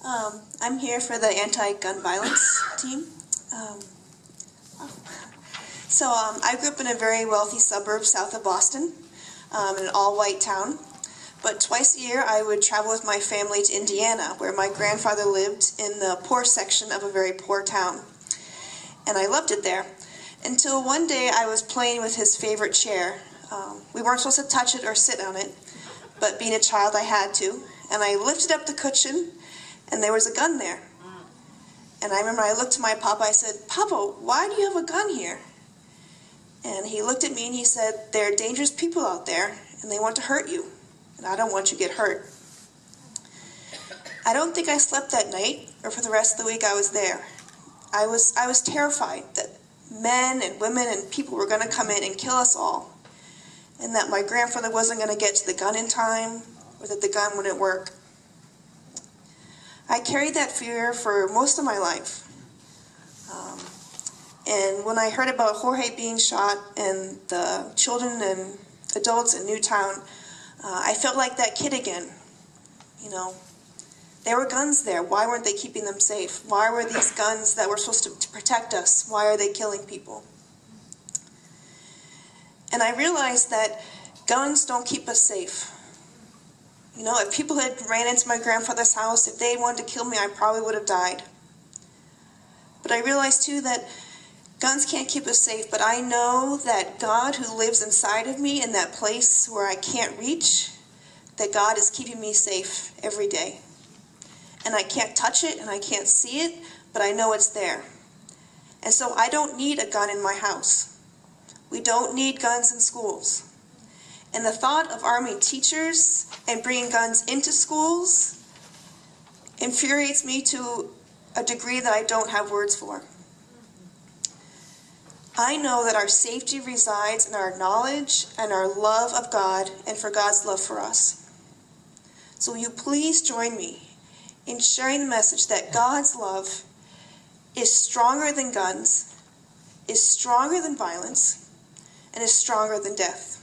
I'm here for the anti-gun violence team. I grew up in a very wealthy suburb south of Boston, in an all-white town. But twice a year I would travel with my family to Indiana, where my grandfather lived in the poor section of a very poor town. And I loved it there, until one day I was playing with his favorite chair. We weren't supposed to touch it or sit on it, but being a child I had to. And I lifted up the cushion, and there was a gun there. And I remember I looked to my papa, I said, "Papa, why do you have a gun here?" And he looked at me and he said, "There are dangerous people out there, and they want to hurt you, and I don't want you to get hurt." I don't think I slept that night, or for the rest of the week I was there. I was terrified that men and women and people were going to come in and kill us all, and that my grandfather wasn't going to get to the gun in time, or that the gun wouldn't work. I carried that fear for most of my life. And when I heard about Jorge being shot and the children and adults in Newtown, I felt like that kid again. You know, there were guns there. Why weren't they keeping them safe? Why were these guns that were supposed to protect us? Why are they killing people? And I realized that guns don't keep us safe. You know, if people had ran into my grandfather's house, if they wanted to kill me, I probably would have died. But I realized too that guns can't keep us safe, but I know that God, who lives inside of me in that place where I can't reach, that God is keeping me safe every day. And I can't touch it and I can't see it, but I know it's there. And so I don't need a gun in my house. We don't need guns in schools. And the thought of arming teachers and bringing guns into schools infuriates me to a degree that I don't have words for. I know that our safety resides in our knowledge and our love of God and for God's love for us. So will you please join me in sharing the message that God's love is stronger than guns, is stronger than violence, and is stronger than death.